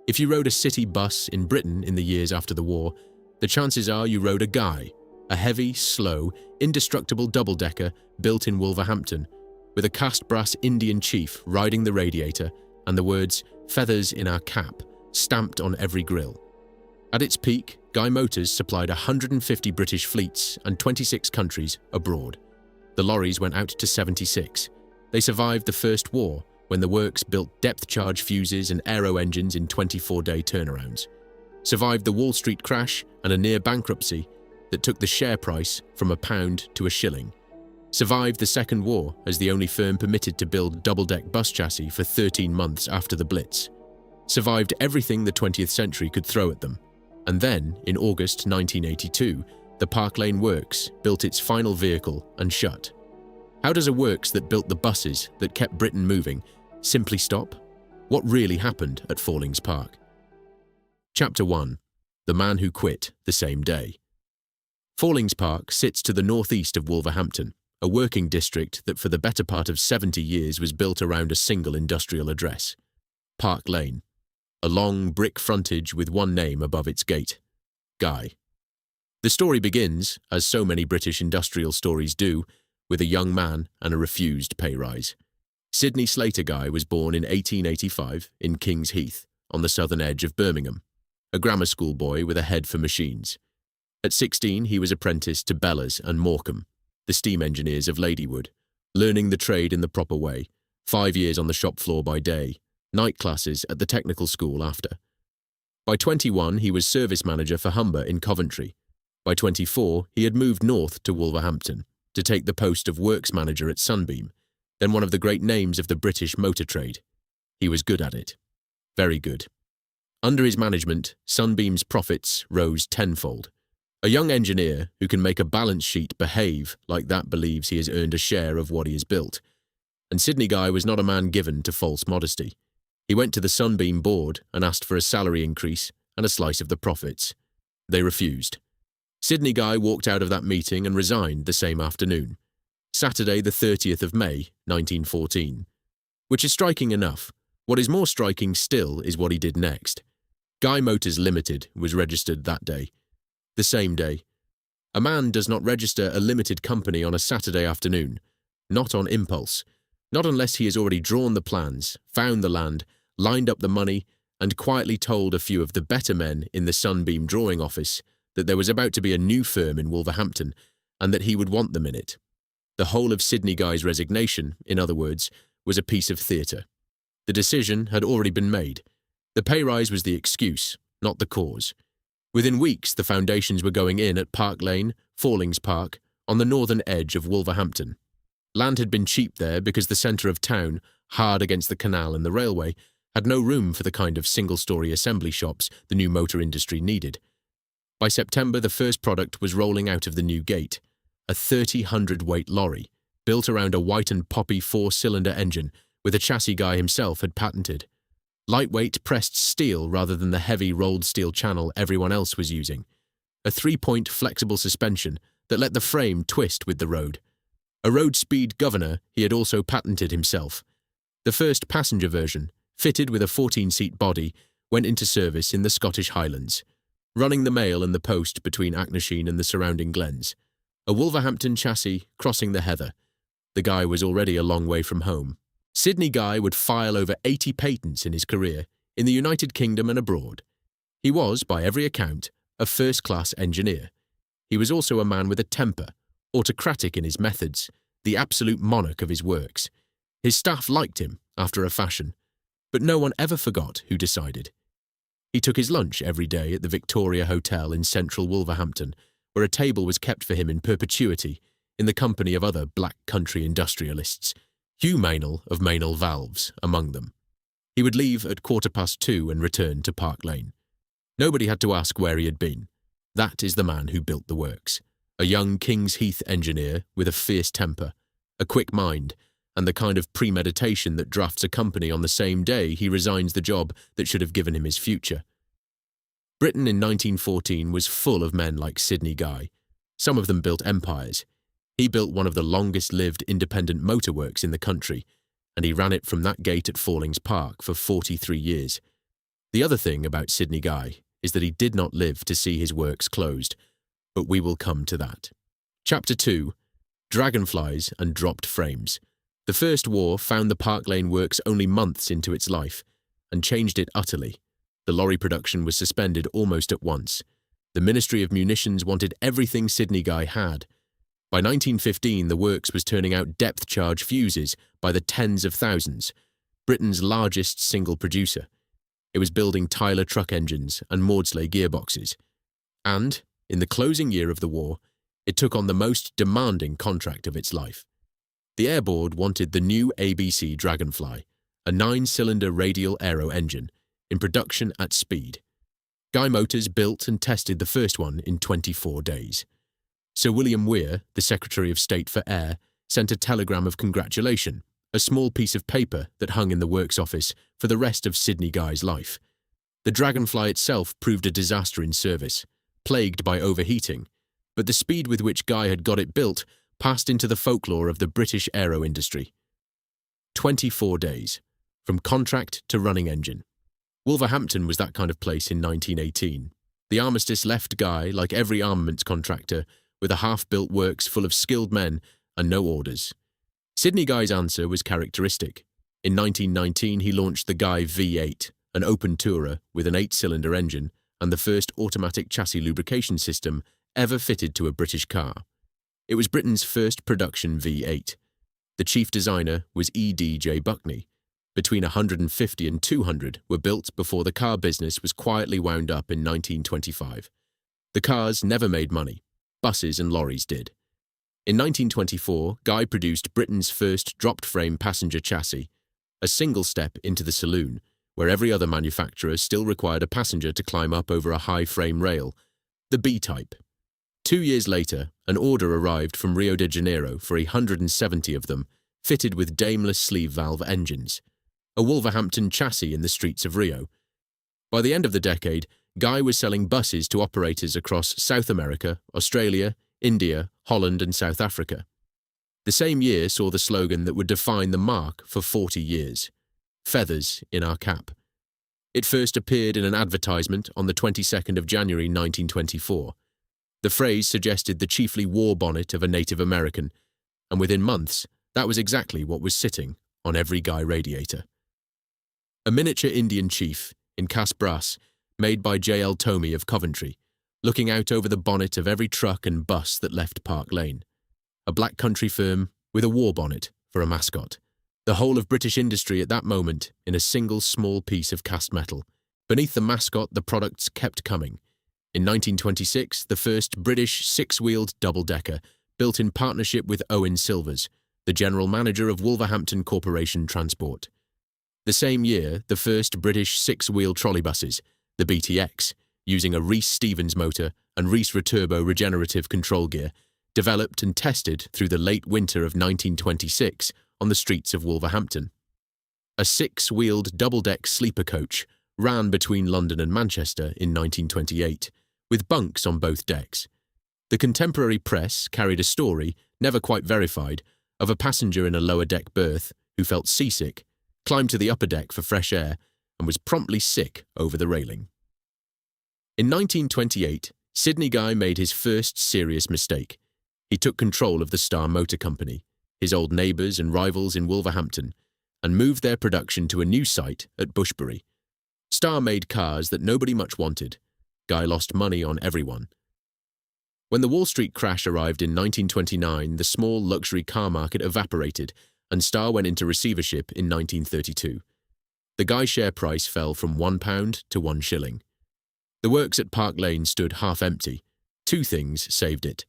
If you rode a city bus in Britain in the years after the war, the chances are you rode a Guy, a heavy, slow, indestructible double-decker built in Wolverhampton, with a cast brass Indian chief riding the radiator and the words "feathers in our cap" stamped on every grille. At its peak, Guy Motors supplied 150 British fleets and 26 countries abroad. The lorries went out to 76. They survived the First War, when the works built depth-charge fuses and aero engines in 24-day turnarounds. Survived the Wall Street crash and a near bankruptcy that took the share price from £1 to £1. Survived the Second War as the only firm permitted to build double-deck bus chassis for 13 months after the Blitz. Survived everything the 20th century could throw at them. And then, in August 1982, the Park Lane Works built its final vehicle and shut. How does a works that built the buses that kept Britain moving simply stop? What really happened at Fallings Park? Chapter 1. The Man Who Quit the Same Day. Fallings Park sits to the northeast of Wolverhampton, a working district that for the better part of 70 years was built around a single industrial address, Park Lane, a long brick frontage with one name above its gate, Guy. The story begins, as so many British industrial stories do, with a young man and a refused pay rise. Sidney Slater Guy was born in 1885 in King's Heath, on the southern edge of Birmingham, a grammar school boy with a head for machines. At 16, he was apprenticed to Bellers and Morecambe, the steam engineers of Ladywood, learning the trade in the proper way, 5 years on the shop floor by day, night classes at the technical school after. By 21, he was service manager for Humber in Coventry. By 24, he had moved north to Wolverhampton to take the post of works manager at Sunbeam, then one of the great names of the British motor trade. He was good at it. Very good. Under his management, Sunbeam's profits rose tenfold. A young engineer who can make a balance sheet behave like that believes he has earned a share of what he has built. And Sidney Guy was not a man given to false modesty. He went to the Sunbeam board and asked for a salary increase and a slice of the profits. They refused. Sidney Guy walked out of that meeting and resigned the same afternoon, Saturday the 30th of May, 1914. Which is striking enough. What is more striking still is what he did next. Guy Motors Limited was registered that day. The same day. A man does not register a limited company on a Saturday afternoon, not on impulse, not unless he has already drawn the plans, found the land, lined up the money, and quietly told a few of the better men in the Sunbeam drawing office that there was about to be a new firm in Wolverhampton and that he would want them in it. The whole of Sidney Guy's resignation, in other words, was a piece of theatre. The decision had already been made. The pay rise was the excuse, not the cause. Within weeks, the foundations were going in at Park Lane, Fallings Park, on the northern edge of Wolverhampton. Land had been cheap there because the centre of town, hard against the canal and the railway, had no room for the kind of single-storey assembly shops the new motor industry needed. By September, the first product was rolling out of the new gate, a 30-hundredweight lorry, built around a white and poppy four-cylinder engine with a chassis Guy himself had patented. Lightweight pressed steel rather than the heavy rolled steel channel everyone else was using. A 3-point flexible suspension that let the frame twist with the road. A road speed governor he had also patented himself. The first passenger version, fitted with a 14-seat body, went into service in the Scottish Highlands, running the mail and the post between Auchnasheen and the surrounding glens. A Wolverhampton chassis crossing the heather. The Guy was already a long way from home. Sidney Guy would file over 80 patents in his career, in the United Kingdom and abroad. He was, by every account, a first-class engineer. He was also a man with a temper, autocratic in his methods, the absolute monarch of his works. His staff liked him, after a fashion, but no one ever forgot who decided. He took his lunch every day at the Victoria Hotel in central Wolverhampton, where a table was kept for him in perpetuity, in the company of other black country industrialists, Hugh Meynell of Meynell Valves among them. He would leave at 2:15 and return to Park Lane. Nobody had to ask where he had been. That is the man who built the works. A young King's Heath engineer with a fierce temper, a quick mind, and the kind of premeditation that drafts a company on the same day he resigns the job that should have given him his future. Britain in 1914 was full of men like Sidney Guy. Some of them built empires. He built one of the longest-lived independent motorworks in the country, and he ran it from that gate at Fallings Park for 43 years. The other thing about Sydney Guy is that he did not live to see his works closed, but we will come to that. Chapter 2. Dragonflies and Dropped Frames. The First War found the Park Lane works only months into its life, and changed it utterly. The lorry production was suspended almost at once. The Ministry of Munitions wanted everything Sydney Guy had. By 1915, the works was turning out depth-charge fuses by the tens of thousands, Britain's largest single producer. It was building Tyler truck engines and Maudslay gearboxes. And, in the closing year of the war, it took on the most demanding contract of its life. The Air Board wanted the new ABC Dragonfly, a 9-cylinder radial aero engine, in production at speed. Guy Motors built and tested the first one in 24 days. Sir William Weir, the Secretary of State for Air, sent a telegram of congratulation, a small piece of paper that hung in the works office for the rest of Sydney Guy's life. The Dragonfly itself proved a disaster in service, plagued by overheating, but the speed with which Guy had got it built passed into the folklore of the British aero industry. 24 days, from contract to running engine. Wolverhampton was that kind of place in 1918. The armistice left Guy, like every armaments contractor, with a half-built works full of skilled men and no orders. Sydney Guy's answer was characteristic. In 1919, he launched the Guy V8, an open tourer with an 8-cylinder engine and the first automatic chassis lubrication system ever fitted to a British car. It was Britain's first production V8. The chief designer was E.D.J. Buckney. Between 150 and 200 were built before the car business was quietly wound up in 1925. The cars never made money. Buses and lorries did. In 1924, Guy produced Britain's first dropped-frame passenger chassis, a single step into the saloon, where every other manufacturer still required a passenger to climb up over a high-frame rail, the B-type. 2 years later, an order arrived from Rio de Janeiro for 170 of them, fitted with dameless sleeve valve engines, a Wolverhampton chassis in the streets of Rio. By the end of the decade, Guy was selling buses to operators across South America, Australia, India, Holland and South Africa. The same year saw the slogan that would define the mark for 40 years, "Feathers in our cap." It first appeared in an advertisement on the 22nd of January 1924. The phrase suggested the chiefly war bonnet of a Native American, and within months, that was exactly what was sitting on every Guy radiator. A miniature Indian chief, in cast brass, made by J.L. Tomey of Coventry, looking out over the bonnet of every truck and bus that left Park Lane. A black country firm with a war bonnet for a mascot. The whole of British industry at that moment in a single small piece of cast metal. Beneath the mascot, the products kept coming. In 1926, the first British 6-wheeled double-decker, built in partnership with Owen Silvers, the general manager of Wolverhampton Corporation Transport. The same year, the first British 6-wheel trolleybuses, the BTX, using a Reese-Stevens motor and Reese-Returbo regenerative control gear, developed and tested through the late winter of 1926 on the streets of Wolverhampton. A 6-wheeled double-deck sleeper coach ran between London and Manchester in 1928, with bunks on both decks. The contemporary press carried a story, never quite verified, of a passenger in a lower deck berth who felt seasick, climbed to the upper deck for fresh air, and was promptly sick over the railing. In 1928, Sydney Guy made his first serious mistake. He took control of the Star Motor Company, his old neighbours and rivals in Wolverhampton, and moved their production to a new site at Bushbury. Star made cars that nobody much wanted. Guy lost money on everyone. When the Wall Street crash arrived in 1929, the small luxury car market evaporated, and Star went into receivership in 1932. The Guy share price fell from £1 to 1 shilling. The works at Park Lane stood half empty. Two things saved it.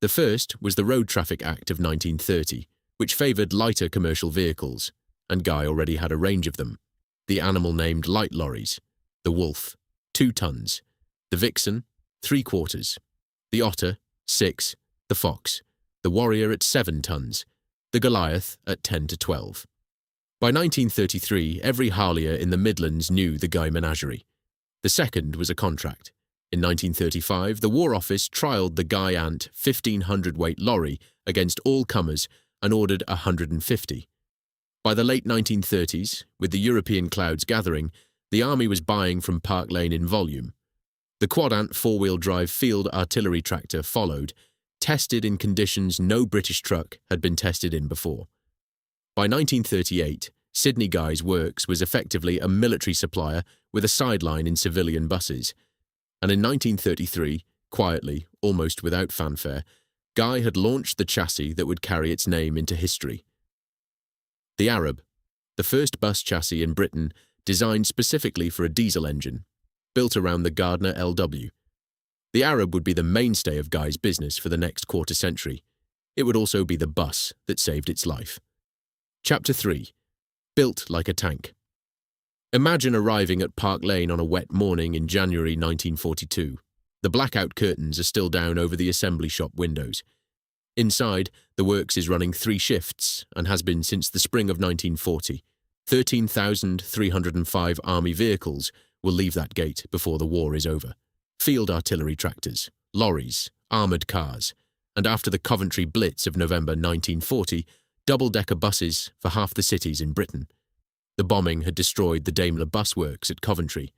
The first was the Road Traffic Act of 1930, which favoured lighter commercial vehicles, and Guy already had a range of them. The animal-named light lorries, the Wolf, 2 tons, the Vixen, 3/4, the Otter, 6, the Fox, the Warrior at 7 tons, the Goliath at 10 to 12. By 1933, every Harlier in the Midlands knew the Guy menagerie. The second was a contract. In 1935, the War Office trialled the Guy Ant 1,500-weight lorry against all comers and ordered 150. By the late 1930s, with the European clouds gathering, The army was buying from Park Lane in volume. The Quadant four-wheel drive field artillery tractor followed, tested in conditions no British truck had been tested in before. By 1938, Sydney Guy's Works was effectively a military supplier with a sideline in civilian buses. And in 1933, quietly, almost without fanfare, Guy had launched the chassis that would carry its name into history. The Arab, the first bus chassis in Britain designed specifically for a diesel engine, built around the Gardner LW. The Arab would be the mainstay of Guy's business for the next quarter century. It would also be the bus that saved its life. Chapter 3. Built like a tank. Imagine arriving at Park Lane on a wet morning in January 1942. The blackout curtains are still down over the assembly shop windows. Inside, the works is running 3 shifts and has been since the spring of 1940. 13,305 army vehicles will leave that gate before the war is over. Field artillery tractors, lorries, armoured cars, and after the Coventry Blitz of November 1940, double-decker buses for half the cities in Britain. The bombing had destroyed the Daimler bus works at Coventry.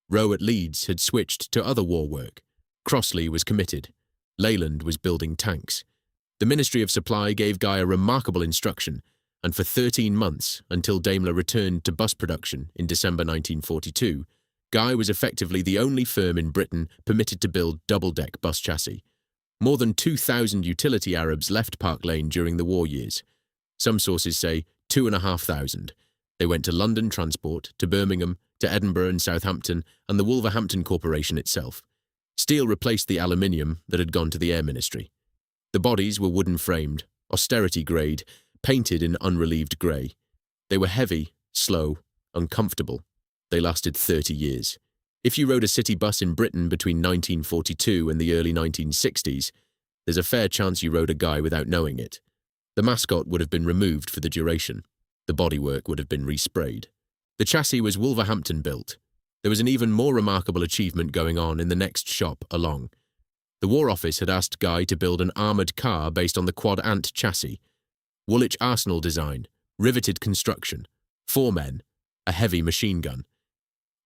Rowe at Leeds had switched to other war work. Crossley was committed. Leyland was building tanks. The Ministry of Supply gave Guy a remarkable instruction, and for 13 months, until Daimler returned to bus production in December 1942, Guy was effectively the only firm in Britain permitted to build double-deck bus chassis. More than 2,000 utility Arabs left Park Lane during the war years. Some sources say 2,500. They went to London Transport, to Birmingham, to Edinburgh and Southampton, and the Wolverhampton Corporation itself. Steel replaced the aluminium that had gone to the Air Ministry. The bodies were wooden-framed, austerity grade, painted in unrelieved grey. They were heavy, slow, uncomfortable. They lasted 30 years. If you rode a city bus in Britain between 1942 and the early 1960s, there's a fair chance you rode a Guy without knowing it. The mascot would have been removed for the duration. The bodywork would have been resprayed. The chassis was Wolverhampton built. There was an even more remarkable achievement going on in the next shop along. The War Office had asked Guy to build an armoured car based on the Quad Ant chassis. Woolwich Arsenal design, riveted construction, 4 men, a heavy machine gun.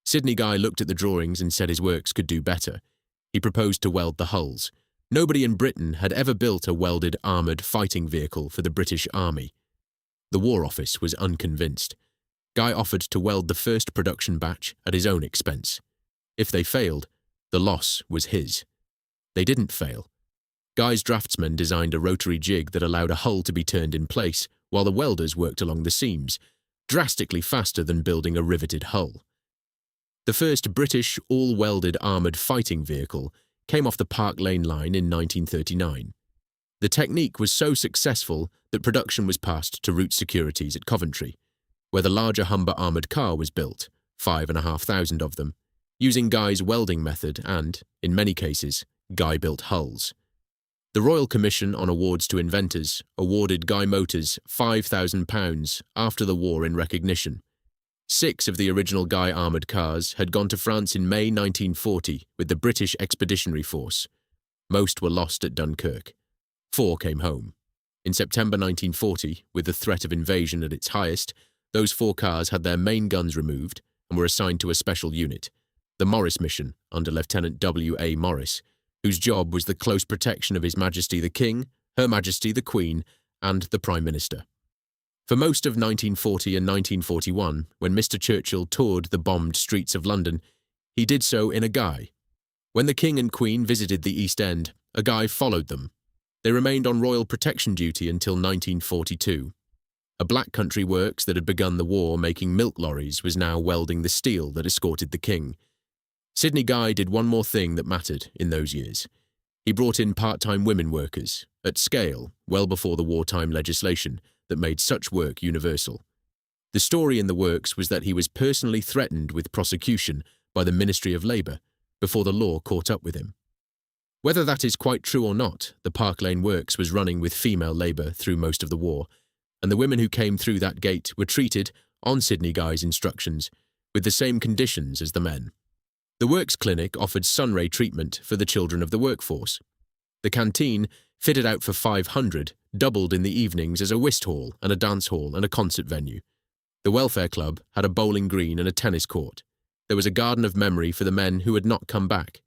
Sydney Guy looked at the drawings and said his works could do better. He proposed to weld the hulls. Nobody in Britain had ever built a welded armoured fighting vehicle for the British Army. The War Office was unconvinced. Guy offered to weld the first production batch at his own expense. If they failed, the loss was his. They didn't fail. Guy's draftsmen designed a rotary jig that allowed a hull to be turned in place while the welders worked along the seams, drastically faster than building a riveted hull. The first British all-welded armoured fighting vehicle came off the Park Lane line in 1939. The technique was so successful that production was passed to Route Securities at Coventry, where the larger Humber armoured car was built, 5,500 of them, using Guy's welding method and, in many cases, Guy-built hulls. The Royal Commission on Awards to Inventors awarded Guy Motors £5,000 after the war in recognition. 6 of the original Guy armoured cars had gone to France in May 1940 with the British Expeditionary Force. Most were lost at Dunkirk. 4 came home. In September 1940, with the threat of invasion at its highest, those 4 cars had their main guns removed and were assigned to a special unit, the Morris Mission under Lieutenant W. A. Morris, whose job was the close protection of His Majesty the King, Her Majesty the Queen, and the Prime Minister. For most of 1940 and 1941, when Mr. Churchill toured the bombed streets of London, he did so in a Guy. When the King and Queen visited the East End, a Guy followed them. They remained on royal protection duty until 1942. A Black Country works that had begun the war making milk lorries was now welding the steel that escorted the King. Sydney Guy did one more thing that mattered in those years. He brought in part-time women workers, at scale, well before the wartime legislation that made such work universal. The story in the works was that he was personally threatened with prosecution by the Ministry of Labour before the law caught up with him. Whether that is quite true or not, the Park Lane Works was running with female labour through most of the war, and the women who came through that gate were treated, on Sydney Guy's instructions, with the same conditions as the men. The Works Clinic offered sunray treatment for the children of the workforce. The canteen, fitted out for 500, doubled in the evenings as a whist hall and a dance hall and a concert venue. The welfare club had a bowling green and a tennis court. There was a garden of memory for the men who had not come back.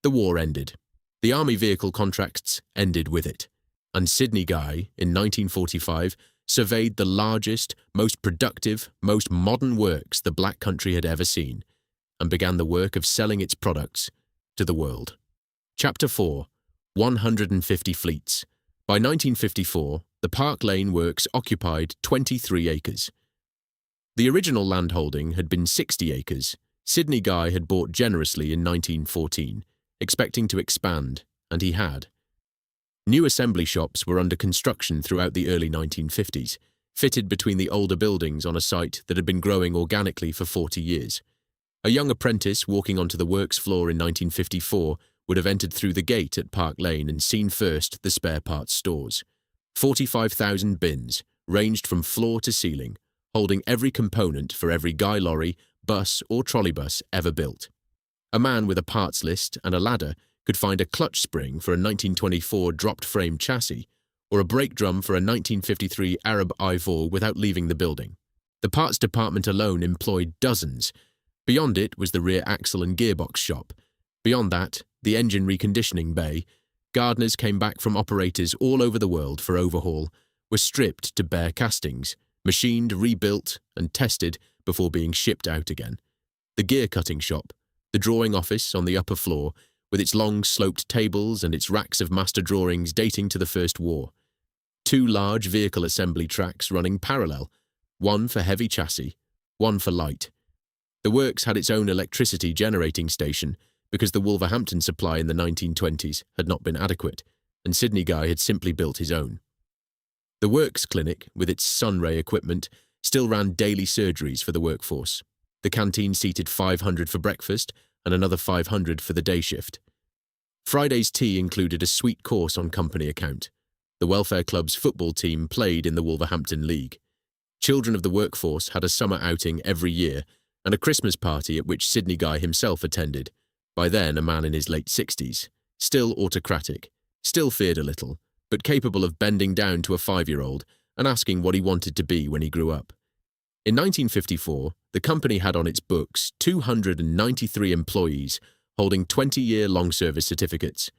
The war ended. The army vehicle contracts ended with it. And Sidney Guy, in 1945, surveyed the largest, most productive, most modern works the Black Country had ever seen, and began the work of selling its products to the world. Chapter 4. 150 Fleets. By 1954, the Park Lane Works occupied 23 acres. The original landholding had been 60 acres. Sidney Guy had bought generously in 1914, expecting to expand, and he had. New assembly shops were under construction throughout the early 1950s, fitted between the older buildings on a site that had been growing organically for 40 years. A young apprentice walking onto the works floor in 1954 would have entered through the gate at Park Lane and seen first the spare parts stores. 45,000 bins, ranged from floor to ceiling, holding every component for every Guy lorry, bus or trolleybus ever built. A man with a parts list and a ladder could find a clutch spring for a 1924 dropped-frame chassis or a brake drum for a 1953 Arab Ivor without leaving the building. The parts department alone employed dozens. Beyond it was the rear axle and gearbox shop. Beyond that, the engine reconditioning bay. Gardeners came back from operators all over the world for overhaul, were stripped to bare castings, machined, rebuilt, and tested before being shipped out again. The gear cutting shop, the drawing office on the upper floor, with its long sloped tables and its racks of master drawings dating to the First War. 2 large vehicle assembly tracks running parallel, one for heavy chassis, one for light. The works had its own electricity generating station because the Wolverhampton supply in the 1920s had not been adequate, and Sidney Guy had simply built his own. The works clinic, with its sunray equipment, still ran daily surgeries for the workforce. The canteen seated 500 for breakfast and another 500 for the day shift. Friday's tea included a sweet course on company account. The welfare club's football team played in the Wolverhampton League. Children of the workforce had a summer outing every year and a Christmas party at which Sidney Guy himself attended, by then a man in his late 60s, still autocratic, still feared a little, but capable of bending down to a 5-year-old and asking what he wanted to be when he grew up. In 1954, the company had on its books 293 employees holding 20-year long-service certificates.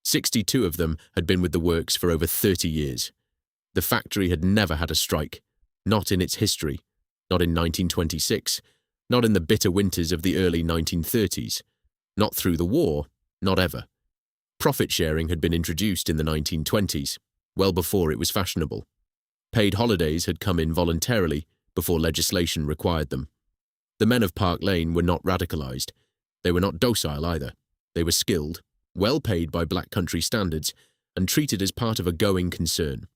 62 of them had been with the works for over 30 years. The factory had never had a strike, not in its history, not in 1926, not in the bitter winters of the early 1930s, not through the war, not ever. Profit sharing had been introduced in the 1920s, well before it was fashionable. Paid holidays had come in voluntarily before legislation required them. The men of Park Lane were not radicalized. They were not docile either. They were skilled, well paid by Black Country standards, and treated as part of a going concern.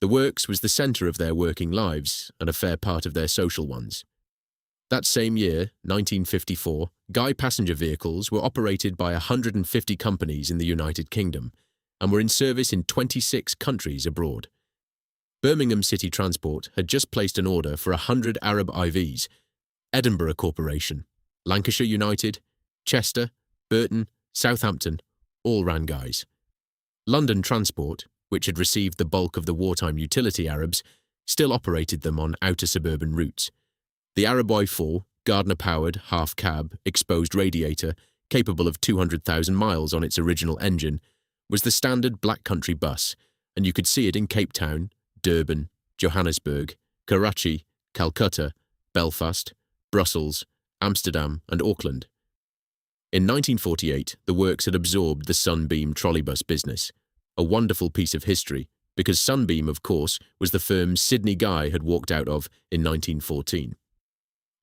The works was the center of their working lives and a fair part of their social ones. That same year, 1954, Guy passenger vehicles were operated by 150 companies in the United Kingdom and were in service in 26 countries abroad. Birmingham City Transport had just placed an order for 100 Arab IVs. Edinburgh Corporation, Lancashire United, Chester, Burton, Southampton, all ran Guys. London Transport, which had received the bulk of the wartime utility Arabs, still operated them on outer suburban routes. The Arab I-4, Gardner-powered, half-cab, exposed radiator, capable of 200,000 miles on its original engine, was the standard Black Country bus, and you could see it in Cape Town, Durban, Johannesburg, Karachi, Calcutta, Belfast, Brussels, Amsterdam and Auckland. In 1948, the works had absorbed the Sunbeam trolleybus business, a wonderful piece of history, because Sunbeam, of course, was the firm Sidney Guy had walked out of in 1914.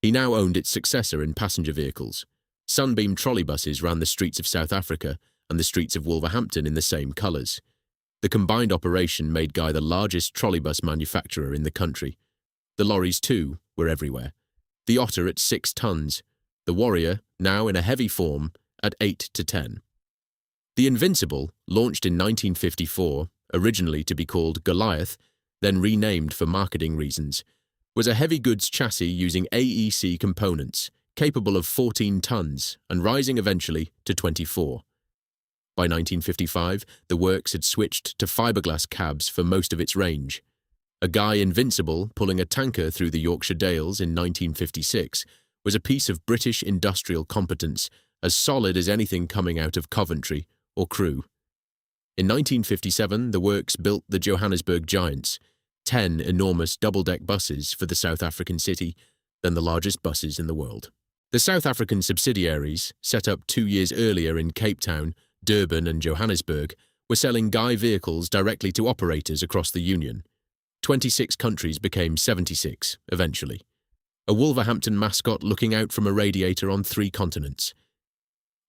He now owned its successor in passenger vehicles. Sunbeam trolleybuses ran the streets of South Africa and the streets of Wolverhampton in the same colours. The combined operation made Guy the largest trolleybus manufacturer in the country. The lorries, too, were everywhere. The Otter at 6 tons, the Warrior, now in a heavy form, at 8 to 10. The Invincible, launched in 1954, originally to be called Goliath, then renamed for marketing reasons, was a heavy goods chassis using AEC components, capable of 14 tons and rising eventually to 24. By 1955, the works had switched to fiberglass cabs for most of its range. A Guy Invincible pulling a tanker through the Yorkshire Dales in 1956 was a piece of British industrial competence as solid as anything coming out of Coventry or Crewe. In 1957, the works built the Johannesburg Giants, 10 enormous double-deck buses for the South African city, then the largest buses in the world. The South African subsidiaries, set up 2 years earlier in Cape Town, Durban and Johannesburg, were selling Guy vehicles directly to operators across the Union. 26 countries became 76, eventually. A Wolverhampton mascot looking out from a radiator on 3 continents.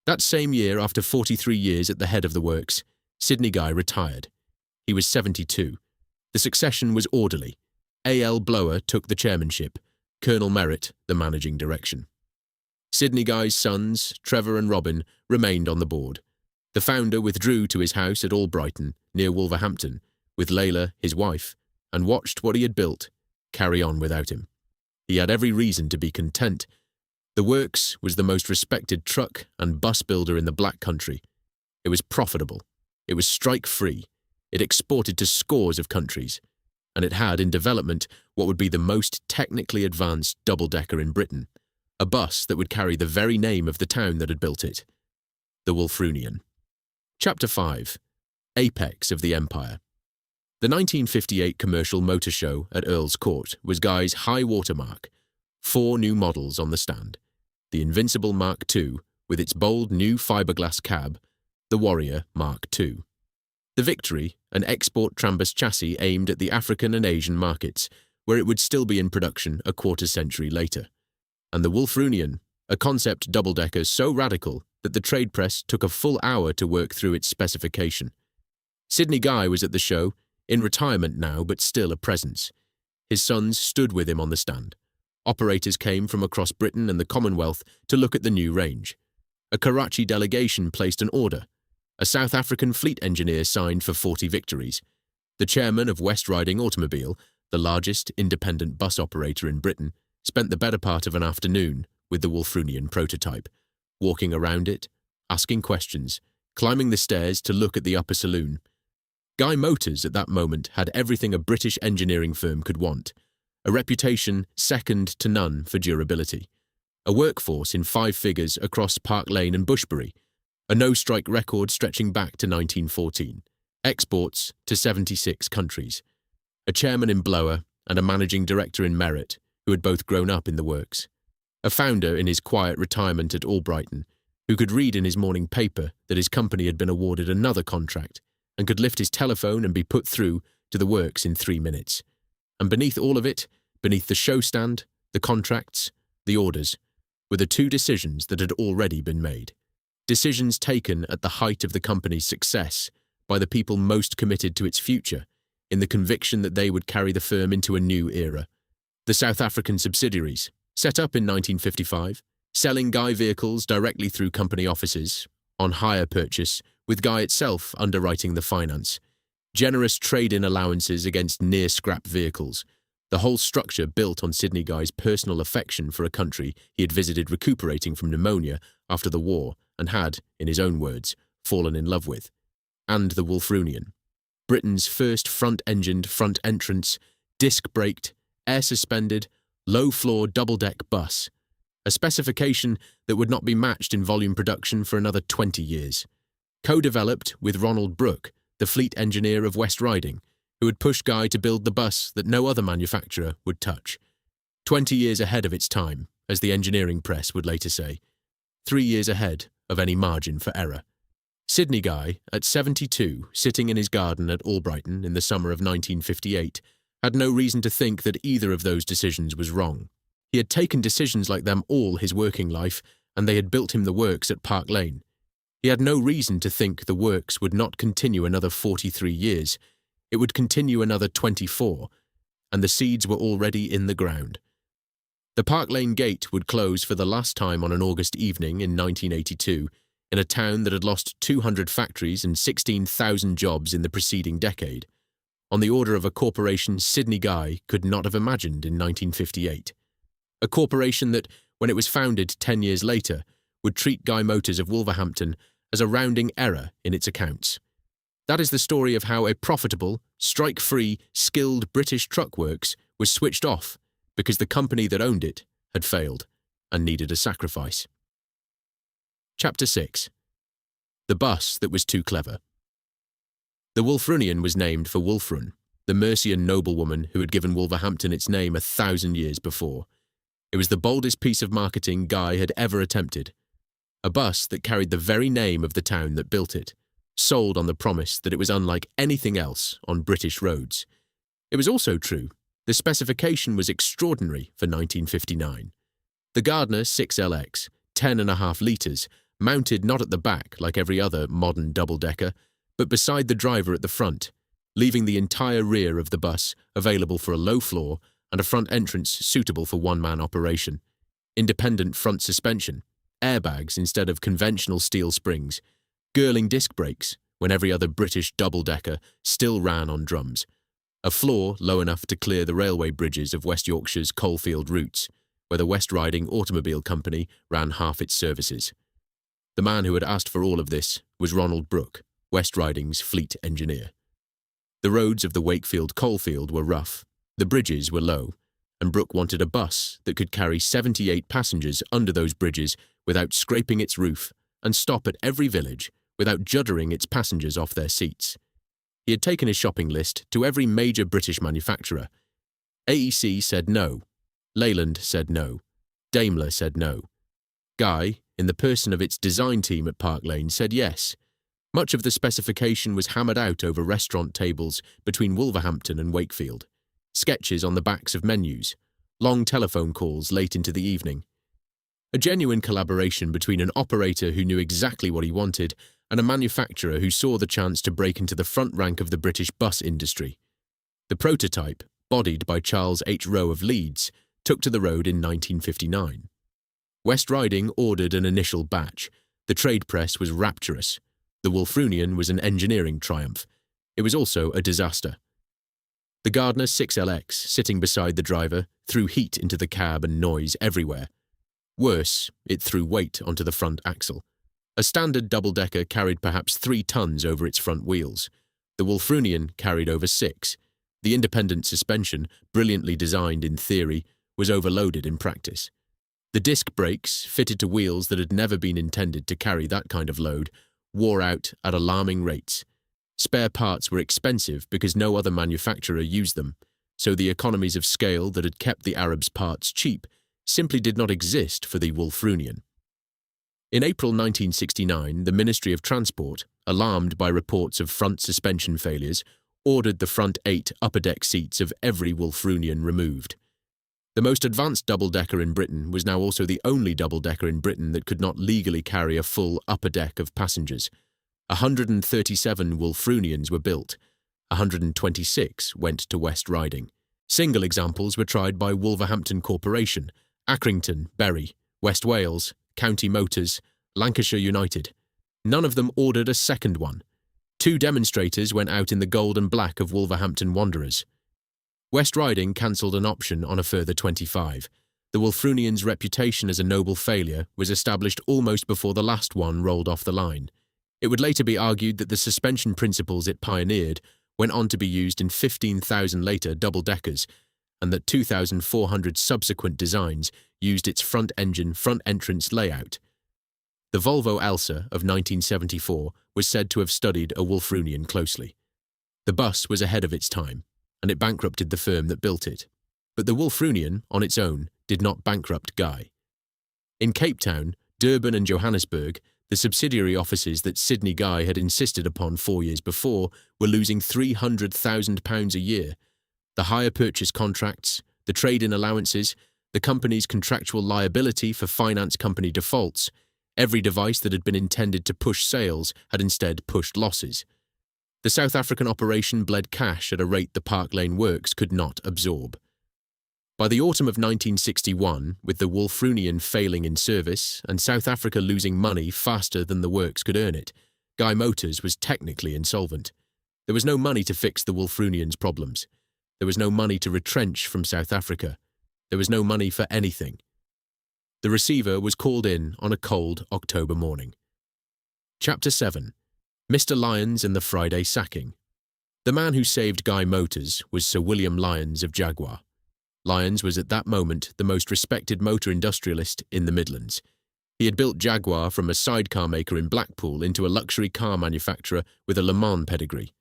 That same year, after 43 years at the head of the works, Sidney Guy retired. He was 72. The succession was orderly. A.L. Blower took the chairmanship, Colonel Merritt the managing direction. Sidney Guy's sons, Trevor and Robin, remained on the board. The founder withdrew to his house at Albrighton, near Wolverhampton, with Layla, his wife, and watched what he had built carry on without him. He had every reason to be content. The works was the most respected truck and bus builder in the Black Country. It was profitable. It was strike-free. It exported to scores of countries. And it had in development what would be the most technically advanced double-decker in Britain, a bus that would carry the very name of the town that had built it, the Wolfrunian. Chapter 5. Apex of the Empire. The 1958 commercial motor show at Earl's Court was Guy's high watermark. 4 new models on the stand. The Invincible Mark II, with its bold new fiberglass cab, the Warrior Mark II. The Victory, an export Trambus chassis aimed at the African and Asian markets, where it would still be in production a quarter-century later. And the Wolfrunian, a concept double-decker so radical that the trade press took a full hour to work through its specification. Sidney Guy was at the show, in retirement now but still a presence. His sons stood with him on the stand. Operators came from across Britain and the Commonwealth to look at the new range. A Karachi delegation placed an order. A South African fleet engineer signed for 40 victories. The chairman of West Riding Automobile, the largest independent bus operator in Britain, spent the better part of an afternoon with the Wolfrunian prototype, walking around it, asking questions, climbing the stairs to look at the upper saloon. Guy Motors at that moment had everything a British engineering firm could want, a reputation second to none for durability, a workforce in 5 figures across Park Lane and Bushbury, a no-strike record stretching back to 1914, exports to 76 countries, a chairman in Blower and a managing director in Merritt, who had both grown up in the works, a founder in his quiet retirement at Albrighton, who could read in his morning paper that his company had been awarded another contract and could lift his telephone and be put through to the works in 3 minutes. And beneath all of it, beneath the show stand, the contracts, the orders, were the 2 decisions that had already been made. Decisions taken at the height of the company's success by the people most committed to its future, in the conviction that they would carry the firm into a new era. The South African subsidiaries, set up in 1955, selling Guy vehicles directly through company offices, on hire purchase, with Guy itself underwriting the finance, generous trade-in allowances against near-scrap vehicles, the whole structure built on Sidney Guy's personal affection for a country he had visited recuperating from pneumonia after the war and had, in his own words, fallen in love with, and the Wolfrunian, Britain's first front-engined, front-entrance, disc-braked, air-suspended, low-floor double-deck bus, a specification that would not be matched in volume production for another 20 years. Co-developed with Ronald Brooke, the fleet engineer of West Riding, who had pushed Guy to build the bus that no other manufacturer would touch. 20 years ahead of its time, as the engineering press would later say. 3 years ahead of any margin for error. Sidney Guy, at 72, sitting in his garden at Albrighton in the summer of 1958, had no reason to think that either of those decisions was wrong. He had taken decisions like them all his working life, and they had built him the works at Park Lane. He had no reason to think the works would not continue another 43 years. It would continue another 24, and the seeds were already in the ground. The Park Lane gate would close for the last time on an August evening in 1982, in a town that had lost 200 factories and 16,000 jobs in the preceding decade, on the order of a corporation Sidney Guy could not have imagined in 1958. A corporation that, when it was founded 10 years later, would treat Guy Motors of Wolverhampton as a rounding error in its accounts. That is the story of how a profitable, strike-free, skilled British truck works was switched off because the company that owned it had failed. and needed a sacrifice. Chapter 6. The Bus That Was Too Clever. The Wolfrunian was named for Wolfrun, the Mercian noblewoman who had given Wolverhampton its name 1,000 years before. It was the boldest piece of marketing Guy had ever attempted. A bus that carried the very name of the town that built it, sold on the promise that it was unlike anything else on British roads. It was also true. The specification was extraordinary for 1959. The Gardner 6LX, 10.5 litres, mounted not at the back like every other modern double-decker, but beside the driver at the front, leaving the entire rear of the bus available for a low floor and a front entrance suitable for one-man operation. Independent front suspension, airbags instead of conventional steel springs, gurling disc brakes when every other British double-decker still ran on drums, a floor low enough to clear the railway bridges of West Yorkshire's coalfield routes, where the West Riding Automobile Company ran half its services. The man who had asked for all of this was Ronald Brooke, West Riding's fleet engineer. The roads of the Wakefield coalfield were rough, the bridges were low, and Brooke wanted a bus that could carry 78 passengers under those bridges without scraping its roof and stop at every village without juddering its passengers off their seats. He had taken his shopping list to every major British manufacturer. AEC said no. Leyland said no. Daimler said no. Guy, in the person of its design team at Park Lane, said yes. Much of the specification was hammered out over restaurant tables between Wolverhampton and Wakefield, sketches on the backs of menus, long telephone calls late into the evening. A genuine collaboration between an operator who knew exactly what he wanted and a manufacturer who saw the chance to break into the front rank of the British bus industry. The prototype, bodied by Charles H. Rowe of Leeds, took to the road in 1959. West Riding ordered an initial batch. The trade press was rapturous. The Wolfrunian was an engineering triumph. It was also a disaster. The Gardner 6LX, sitting beside the driver, threw heat into the cab and noise everywhere. Worse, it threw weight onto the front axle. A standard double-decker carried perhaps 3 tons over its front wheels. The Wolfrunian carried over 6. The independent suspension, brilliantly designed in theory, was overloaded in practice. The disc brakes, fitted to wheels that had never been intended to carry that kind of load, wore out at alarming rates. Spare parts were expensive because no other manufacturer used them, so the economies of scale that had kept the Arabs' parts cheap simply did not exist for the Wolfrunian. In April 1969, the Ministry of Transport, alarmed by reports of front suspension failures, ordered the front 8 upper-deck seats of every Wolfrunian removed. The most advanced double-decker in Britain was now also the only double-decker in Britain that could not legally carry a full upper deck of passengers. 137 Wolfrunians were built. 126 went to West Riding. Single examples were tried by Wolverhampton Corporation, Accrington, Bury, West Wales, County Motors, Lancashire United. None of them ordered a second one. 2 demonstrators went out in the gold and black of Wolverhampton Wanderers. West Riding cancelled an option on a further 25. The Wolfrunian's reputation as a noble failure was established almost before the last one rolled off the line. It would later be argued that the suspension principles it pioneered went on to be used in 15,000 later double-deckers, and that 2,400 subsequent designs used its front-engine, front-entrance layout. The Volvo Elsa of 1974 was said to have studied a Wolfrunian closely. The bus was ahead of its time, and it bankrupted the firm that built it. But the Wolfrunian, on its own, did not bankrupt Guy. In Cape Town, Durban and Johannesburg, the subsidiary offices that Sydney Guy had insisted upon 4 years before were losing £300,000 a year. The hire purchase contracts, the trade-in allowances, the company's contractual liability for finance company defaults, every device that had been intended to push sales had instead pushed losses. The South African operation bled cash at a rate the Park Lane works could not absorb. By the autumn of 1961, with the Wolfrunian failing in service and South Africa losing money faster than the works could earn it, Guy Motors was technically insolvent. There was no money to fix the Wolfrunian's problems. There was no money to retrench from South Africa. There was no money for anything. The receiver was called in on a cold October morning. Chapter 7. Mr. Lyons and the Friday Sacking. The man who saved Guy Motors was Sir William Lyons of Jaguar. Lyons was at that moment the most respected motor industrialist in the Midlands. He had built Jaguar from a sidecar maker in Blackpool into a luxury car manufacturer with a Le Mans pedigree.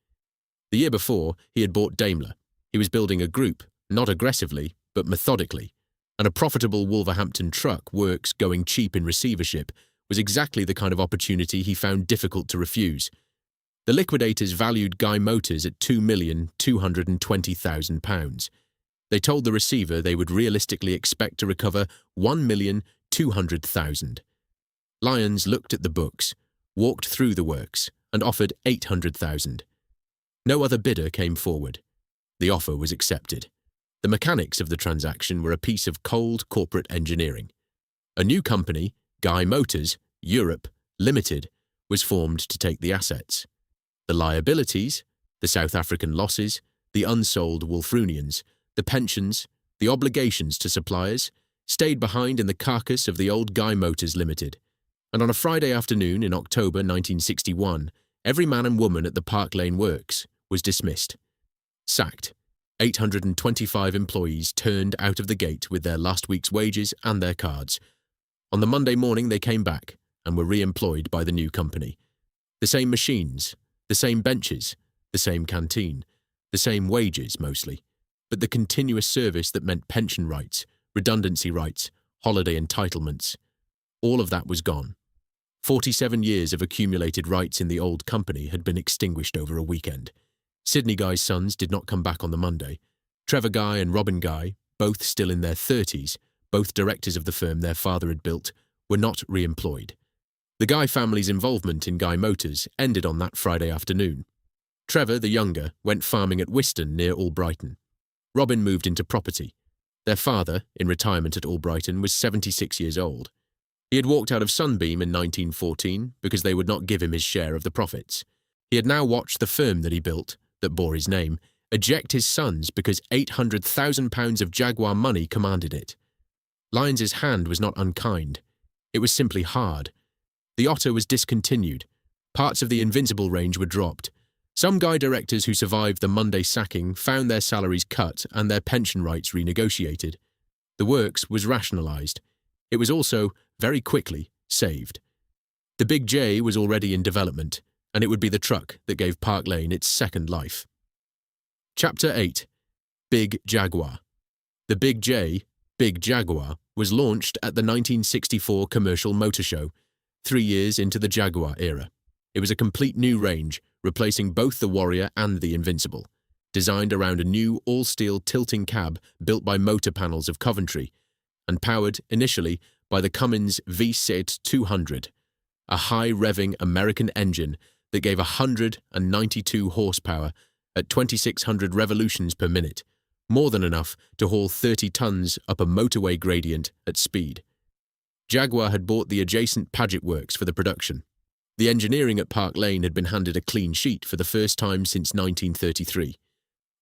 The year before, he had bought Daimler. He was building a group, not aggressively, but methodically, and a profitable Wolverhampton truck works going cheap in receivership was exactly the kind of opportunity he found difficult to refuse. The liquidators valued Guy Motors at £2,220,000. They told the receiver they would realistically expect to recover £1,200,000. Lyons looked at the books, walked through the works, and offered £800,000. No other bidder came forward. The offer was accepted. The mechanics of the transaction were a piece of cold corporate engineering. A new company, Guy Motors, Europe, Limited, was formed to take the assets. The liabilities, the South African losses, the unsold Wolfrunians, the pensions, the obligations to suppliers, stayed behind in the carcass of the old Guy Motors Limited. And on a Friday afternoon in October 1961, every man and woman at the Park Lane Works was dismissed. Sacked. 825 employees turned out of the gate with their last week's wages and their cards. On the Monday morning they came back and were re-employed by the new company. The same machines, the same benches, the same canteen, the same wages mostly, but the continuous service that meant pension rights, redundancy rights, holiday entitlements. All of that was gone. 47 years of accumulated rights in the old company had been extinguished over a weekend. Sidney Guy's sons did not come back on the Monday. Trevor Guy and Robin Guy, both still in their 30s, both directors of the firm their father had built, were not re-employed. The Guy family's involvement in Guy Motors ended on that Friday afternoon. Trevor, the younger, went farming at Whiston near Albrighton. Robin moved into property. Their father, in retirement at Albrighton, was 76 years old. He had walked out of Sunbeam in 1914 because they would not give him his share of the profits. He had now watched the firm that he built, that bore his name, eject his sons because £800,000 of Jaguar money commanded it. Lyons's hand was not unkind. It was simply hard. The Otter was discontinued. Parts of the Invincible range were dropped. Some Guy directors who survived the Monday sacking found their salaries cut and their pension rights renegotiated. The works was rationalised. It was also, very quickly, saved. The Big J was already in development, and it would be the truck that gave Park Lane its second life. Chapter 8. Big Jaguar. The Big J, Big Jaguar, was launched at the 1964 Commercial Motor Show, 3 years into the Jaguar era. It was a complete new range, replacing both the Warrior and the Invincible, designed around a new all-steel tilting cab built by Motor Panels of Coventry, and powered, initially, by the Cummins V6 200, a high-revving American engine that gave 192 horsepower at 2,600 revolutions per minute, more than enough to haul 30 tons up a motorway gradient at speed. Jaguar had bought the adjacent Paget works for the production. The engineering at Park Lane had been handed a clean sheet for the first time since 1933.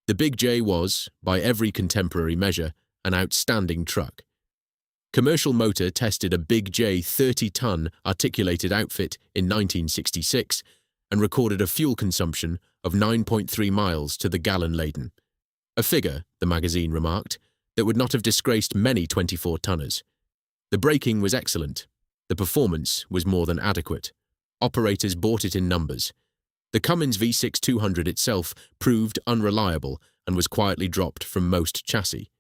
The Big J was, by every contemporary measure, an outstanding truck. Commercial Motor tested a Big J 30-ton articulated outfit in 1966 and recorded a fuel consumption of 9.3 miles to the gallon laden. A figure, the magazine remarked, that would not have disgraced many 24-tonners. The braking was excellent. The performance was more than adequate. Operators bought it in numbers. The Cummins V6 200 itself proved unreliable and was quietly dropped from most chassis.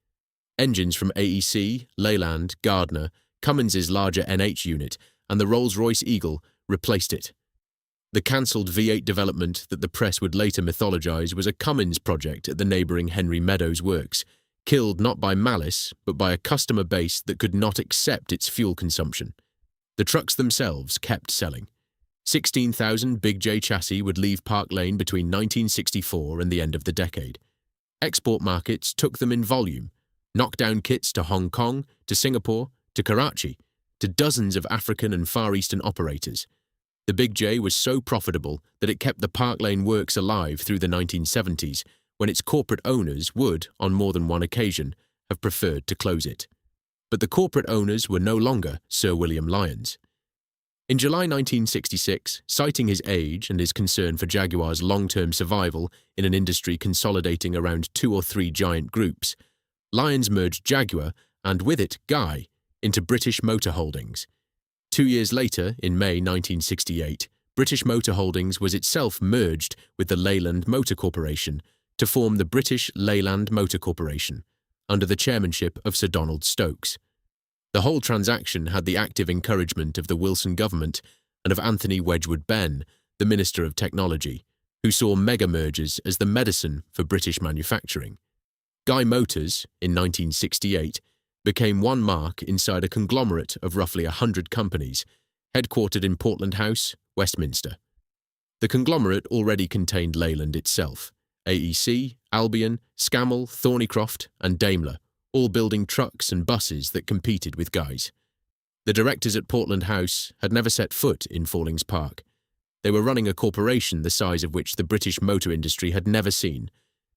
Engines from AEC, Leyland, Gardner, Cummins's larger NH unit, and the Rolls-Royce Eagle replaced it. The cancelled V8 development that the press would later mythologise was a Cummins project at the neighbouring Henry Meadows works, killed not by malice, but by a customer base that could not accept its fuel consumption. The trucks themselves kept selling. 16,000 Big J chassis would leave Park Lane between 1964 and the end of the decade. Export markets took them in volume. Knockdown kits to Hong Kong, to Singapore, to Karachi, to dozens of African and Far Eastern operators. The Big J was so profitable that it kept the Park Lane works alive through the 1970s, when its corporate owners would, on more than one occasion, have preferred to close it. But the corporate owners were no longer Sir William Lyons. In July 1966, citing his age and his concern for Jaguar's long-term survival in an industry consolidating around 2 or 3 giant groups, Lions merged Jaguar, and with it Guy, into British Motor Holdings. 2 years later, in May 1968, British Motor Holdings was itself merged with the Leyland Motor Corporation to form the British Leyland Motor Corporation, under the chairmanship of Sir Donald Stokes. The whole transaction had the active encouragement of the Wilson government and of Anthony Wedgwood Benn, the Minister of Technology, who saw mega-mergers as the medicine for British manufacturing. Guy Motors, in 1968, became one mark inside a conglomerate of roughly 100 companies, headquartered in Portland House, Westminster. The conglomerate already contained Leyland itself, AEC, Albion, Scammell, Thornycroft, and Daimler, all building trucks and buses that competed with Guy's. The directors at Portland House had never set foot in Fallings Park. They were running a corporation the size of which the British motor industry had never seen,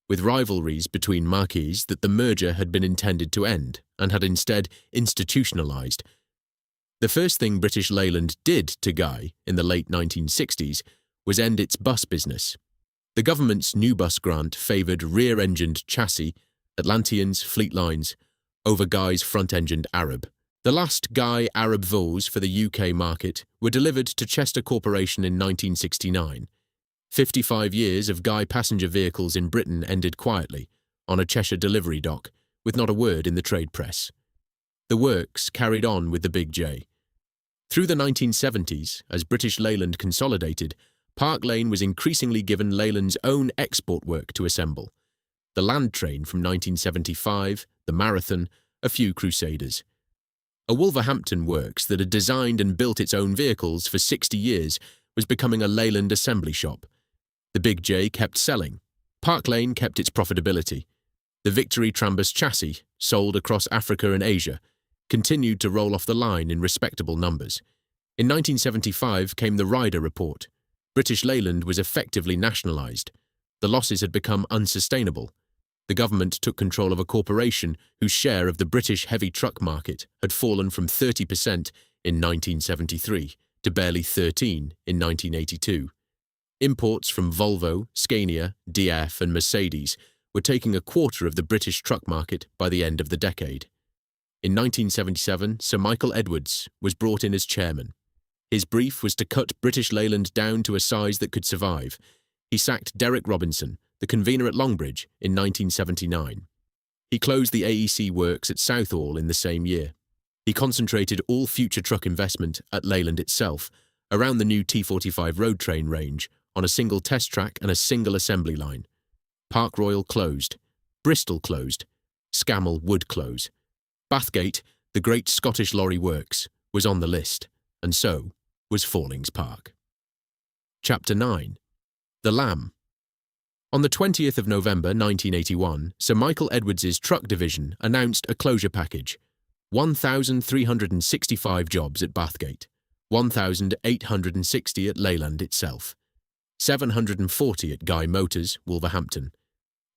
with rivalries between marques that the merger had been intended to end and had instead institutionalised. The first thing British Leyland did to Guy in the late 1960s was end its bus business. The government's new bus grant favoured rear-engined chassis, Atlanteans, Fleetlines, over Guy's front-engined Arab. The last Guy Arab Vaux for the UK market were delivered to Chester Corporation in 1969. 55 years of Guy passenger vehicles in Britain ended quietly, on a Cheshire delivery dock, with not a word in the trade press. The works carried on with the Big J. Through the 1970s, as British Leyland consolidated, Park Lane was increasingly given Leyland's own export work to assemble. The Land Train from 1975, the Marathon, a few Crusaders. A Wolverhampton works that had designed and built its own vehicles for 60 years was becoming a Leyland assembly shop. The Big J kept selling. Park Lane kept its profitability. The Victory Trambus chassis, sold across Africa and Asia, continued to roll off the line in respectable numbers. In 1975 came the Ryder Report. British Leyland was effectively nationalised. The losses had become unsustainable. The government took control of a corporation whose share of the British heavy truck market had fallen from 30% in 1973 to barely 13% in 1982. Imports from Volvo, Scania, DF and Mercedes were taking a quarter of the British truck market by the end of the decade. In 1977, Sir Michael Edwards was brought in as chairman. His brief was to cut British Leyland down to a size that could survive. He sacked Derek Robinson, the convener at Longbridge, in 1979. He closed the AEC works at Southall in the same year. He concentrated all future truck investment at Leyland itself, around the new T45 road train range, on a single test track and a single assembly line. Park Royal closed. Bristol closed. Scammell would close. Bathgate, the great Scottish lorry works, was on the list, and so was Fallings Park. Chapter 9. The Lamb. On the 20th of November 1981, Sir Michael Edwards's truck division announced a closure package: 1,365 jobs at Bathgate, 1,860 at Leyland itself, 740 at Guy Motors, Wolverhampton.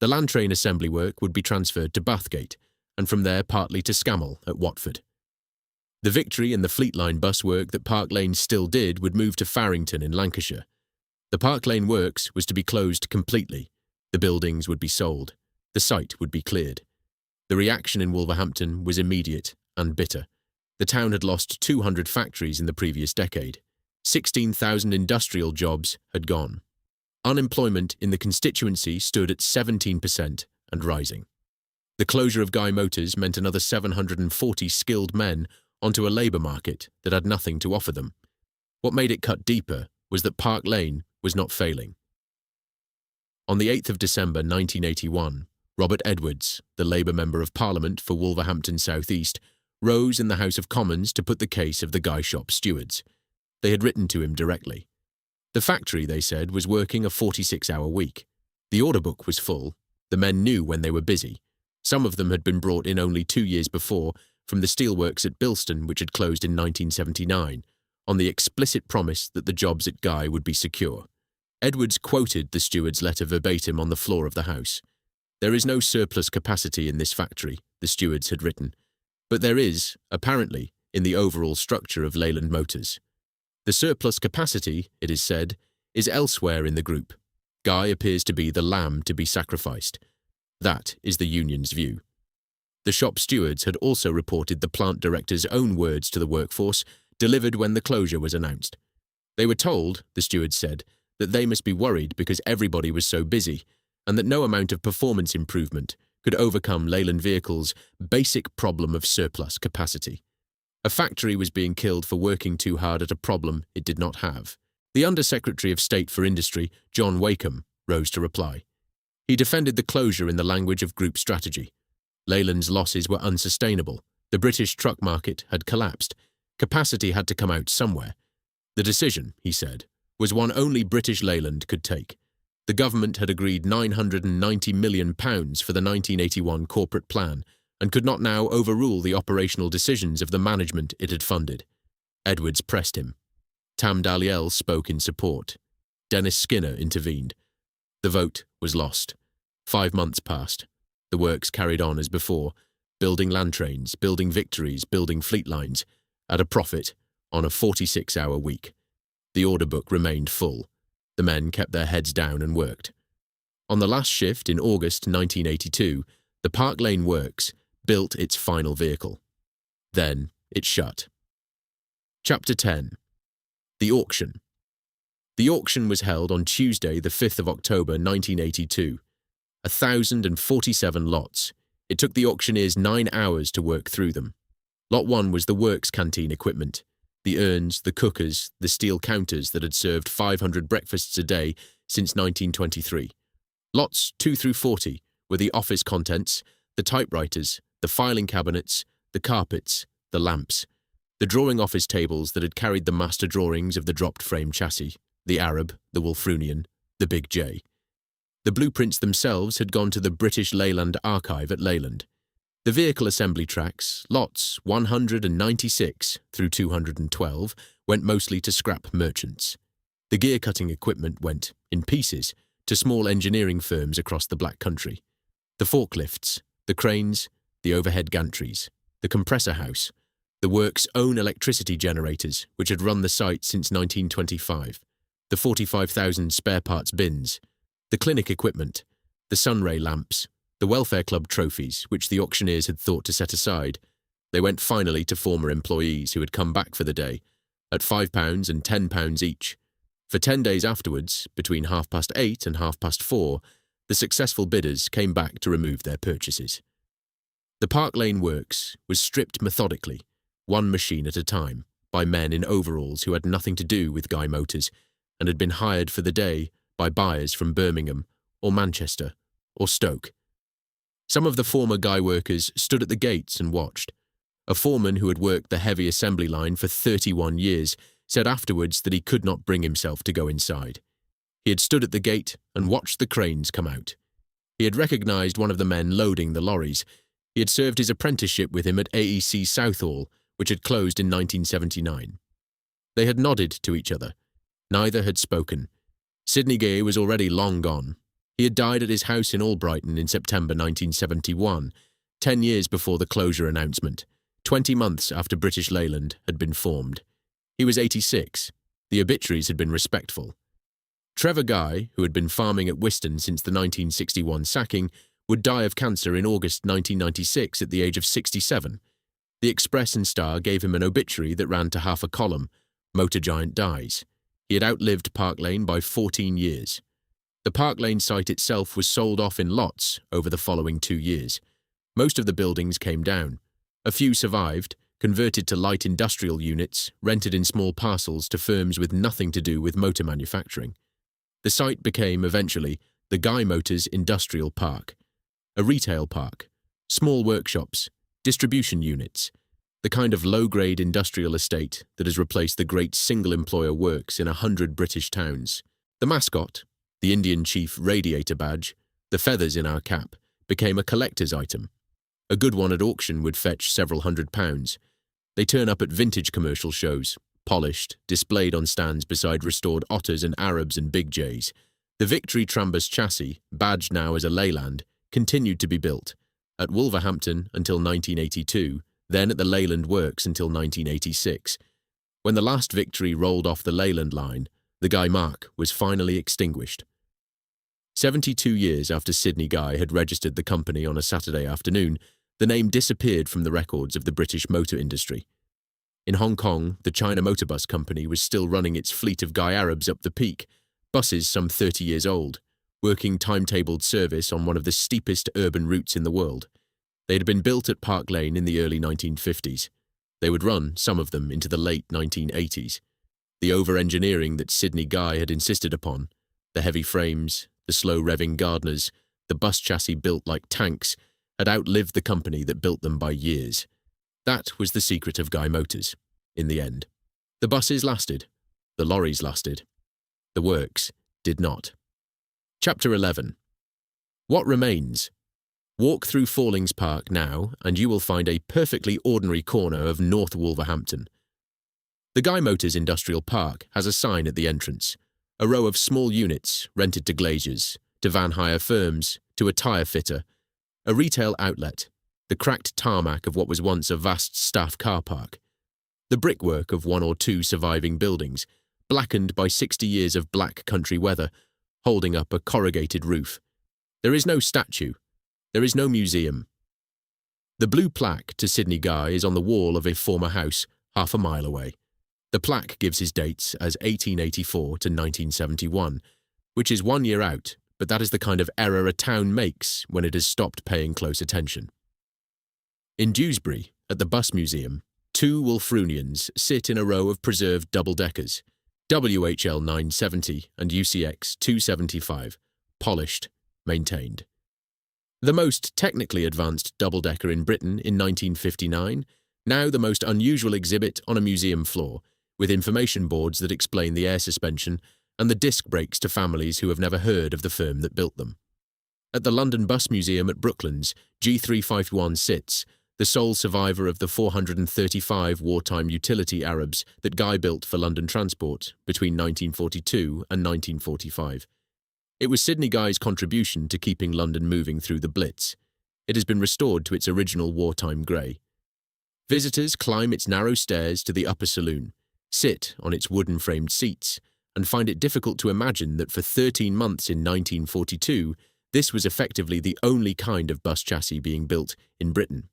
The land train assembly work would be transferred to Bathgate, and from there partly to Scammell at Watford. The Victory and the Fleetline bus work that Park Lane still did would move to Farrington in Lancashire. The Park Lane works was to be closed completely. The buildings would be sold. The site would be cleared. The reaction in Wolverhampton was immediate and bitter. The town had lost 200 factories in the previous decade. 16,000 industrial jobs had gone. Unemployment in the constituency stood at 17% and rising. The closure of Guy Motors meant another 740 skilled men onto a labour market that had nothing to offer them. What made it cut deeper was that Park Lane was not failing. On the 8th of December 1981, Robert Edwards, the Labour Member of Parliament for Wolverhampton South East, rose in the House of Commons to put the case of the Guy shop stewards. They had written to him directly. The factory, they said, was working a 46-hour week. The order book was full. The men knew when they were busy. Some of them had been brought in only 2 years before from the steelworks at Bilston, which had closed in 1979, on the explicit promise that the jobs at Guy would be secure. Edwards quoted the steward's letter verbatim on the floor of the House. "There is no surplus capacity in this factory," the stewards had written, "but there is, apparently, in the overall structure of Leyland Motors. The surplus capacity, it is said, is elsewhere in the group. Guy appears to be the lamb to be sacrificed. That is the union's view." The shop stewards had also reported the plant director's own words to the workforce, delivered when the closure was announced. They were told, the stewards said, that they must be worried because everybody was so busy, and that no amount of performance improvement could overcome Leyland Vehicles' basic problem of surplus capacity. A factory was being killed for working too hard at a problem it did not have. The Under-Secretary of State for Industry, John Wakeham, rose to reply. He defended the closure in the language of group strategy. Leyland's losses were unsustainable. The British truck market had collapsed. Capacity had to come out somewhere. The decision, he said, was one only British Leyland could take. The government had agreed £990 million for the 1981 corporate plan and could not now overrule the operational decisions of the management it had funded. Edwards pressed him. Tam Dalyell spoke in support. Dennis Skinner intervened. The vote was lost. 5 months passed. The works carried on as before, building land trains, building Victories, building fleet lines, at a profit, on a 46-hour week. The order book remained full. The men kept their heads down and worked. On the last shift in August 1982, the Park Lane Works built its final vehicle. Then it shut. Chapter 10. The Auction. The auction was held on Tuesday, the 5th of October 1982. 1,047 lots. It took the auctioneers 9 hours to work through them. Lot 1 was the works canteen equipment. The urns, the cookers, the steel counters that had served 500 breakfasts a day since 1923. Lots 2 through 40 were the office contents, the typewriters, the filing cabinets, the carpets, the lamps, the drawing office tables that had carried the master drawings of the dropped frame chassis, the Arab, the Wolfrunian, the Big J. The blueprints themselves had gone to the British Leyland Archive at Leyland. The vehicle assembly tracks, lots 196 through 212, went mostly to scrap merchants. The gear-cutting equipment went, in pieces, to small engineering firms across the Black Country. The forklifts, the cranes, the overhead gantries, the compressor house, the works' own electricity generators, which had run the site since 1925, the 45,000 spare parts bins, the clinic equipment, the sunray lamps, the welfare club trophies, which the auctioneers had thought to set aside. They went finally to former employees who had come back for the day, at £5 and £10 each. For 10 days afterwards, between 8:30 and 4:30, the successful bidders came back to remove their purchases. The Park Lane Works was stripped methodically, one machine at a time, by men in overalls who had nothing to do with Guy Motors and had been hired for the day by buyers from Birmingham or Manchester or Stoke. Some of the former Guy workers stood at the gates and watched. A foreman who had worked the heavy assembly line for 31 years said afterwards that he could not bring himself to go inside. He had stood at the gate and watched the cranes come out. He had recognised one of the men loading the lorries. He had served his apprenticeship with him at AEC Southall, which had closed in 1979. They had nodded to each other. Neither had spoken. Sidney Gay was already long gone. He had died at his house in Albrighton in September 1971, 10 years before the closure announcement, 20 months after British Leyland had been formed. He was 86. The obituaries had been respectful. Trevor Guy, who had been farming at Wiston since the 1961 sacking, would die of cancer in August 1996 at the age of 67. The Express and Star gave him an obituary that ran to half a column. Motor giant dies. He had outlived Park Lane by 14 years. The Park Lane site itself was sold off in lots over the following 2 years. Most of the buildings came down. A few survived, converted to light industrial units, rented in small parcels to firms with nothing to do with motor manufacturing. The site became, eventually, the Guy Motors Industrial Park. A retail park, small workshops, distribution units, the kind of low-grade industrial estate that has replaced the great single-employer works in 100 British towns. The mascot, the Indian Chief radiator badge, the feathers in our cap, became a collector's item. A good one at auction would fetch several £100s. They turn up at vintage commercial shows, polished, displayed on stands beside restored Otters and Arabs and Big J's. The Victory Trambus chassis, badged now as a Leyland, continued to be built, at Wolverhampton until 1982, then at the Leyland Works until 1986. When the last Victory rolled off the Leyland line, the Guy mark was finally extinguished. 72 years after Sidney Guy had registered the company on a Saturday afternoon, The name disappeared from the records of the British motor industry. In Hong Kong, the China Motor Bus Company was still running its fleet of Guy Arabs up the peak, buses some 30 years old, working timetabled service on one of the steepest urban routes in the world. They had been built at Park Lane in the early 1950s. They would run, some of them, into the late 1980s. The over-engineering that Sidney Guy had insisted upon, the heavy frames, the slow-revving Gardners, the bus chassis built like tanks, had outlived the company that built them by years. That was the secret of Guy Motors, in the end. The buses lasted. The lorries lasted. The works did not. Chapter 11. What remains? Walk through Fallings Park now, and you will find a perfectly ordinary corner of North Wolverhampton. The Guy Motors Industrial Park has a sign at the entrance, a row of small units rented to glaziers, to van hire firms, to a tyre fitter, a retail outlet, the cracked tarmac of what was once a vast staff car park, the brickwork of one or two surviving buildings, blackened by 60 years of black country weather, holding up a corrugated roof. There is no statue. There is no museum. The blue plaque to Sidney Guy is on the wall of a former house, half a mile away. The plaque gives his dates as 1884 to 1971, which is 1 year out, but that is the kind of error a town makes when it has stopped paying close attention. In Dewsbury, at the Bus Museum, 2 Wolfrunians sit in a row of preserved double-deckers, WHL 970 and UCX 275, polished, maintained. The most technically advanced double-decker in Britain in 1959, now the most unusual exhibit on a museum floor, with information boards that explain the air suspension and the disc brakes to families who have never heard of the firm that built them. At the London Bus Museum at Brooklands, G351 sits, the sole survivor of the 435 wartime utility Arabs that Guy built for London Transport between 1942 and 1945. It was Sidney Guy's contribution to keeping London moving through the Blitz. It has been restored to its original wartime grey. Visitors climb its narrow stairs to the upper saloon, sit on its wooden-framed seats, and find it difficult to imagine that for 13 months in 1942, this was effectively the only kind of bus chassis being built in Britain.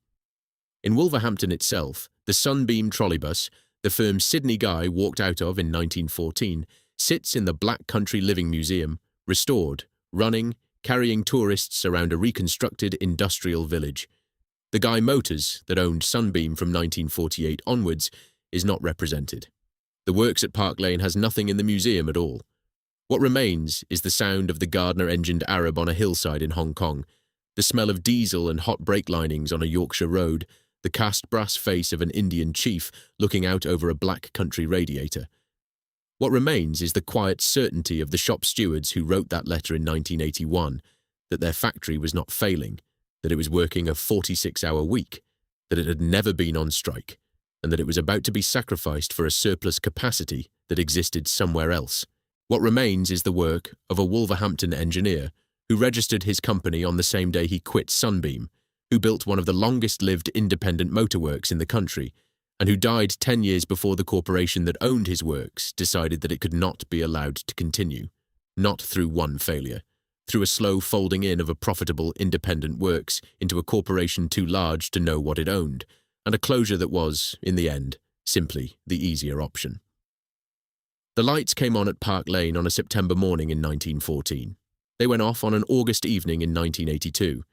In Wolverhampton itself, the Sunbeam trolleybus, the firm Sidney Guy walked out of in 1914, sits in the Black Country Living Museum, restored, running, carrying tourists around a reconstructed industrial village. The Guy Motors that owned Sunbeam from 1948 onwards is not represented. The works at Park Lane has nothing in the museum at all. What remains is the sound of the Gardner-engined Arab on a hillside in Hong Kong, the smell of diesel and hot brake linings on a Yorkshire road, the cast brass face of an Indian chief looking out over a black country radiator. What remains is the quiet certainty of the shop stewards who wrote that letter in 1981, that their factory was not failing, that it was working a 46-hour week, that it had never been on strike, and that it was about to be sacrificed for a surplus capacity that existed somewhere else. What remains is the work of a Wolverhampton engineer who registered his company on the same day he quit Sunbeam, who built one of the longest-lived independent motorworks in the country, and who died 10 years before the corporation that owned his works decided that it could not be allowed to continue, not through one failure, through a slow folding in of a profitable independent works into a corporation too large to know what it owned, and a closure that was, in the end, simply the easier option. The lights came on at Park Lane on a September morning in 1914. They went off on an August evening in 1982.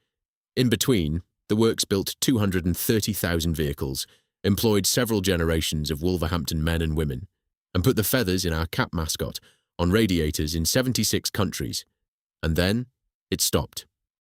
In between, the works built 230,000 vehicles, employed several generations of Wolverhampton men and women, and put the feathers in our cap mascot on radiators in 76 countries. And then it stopped.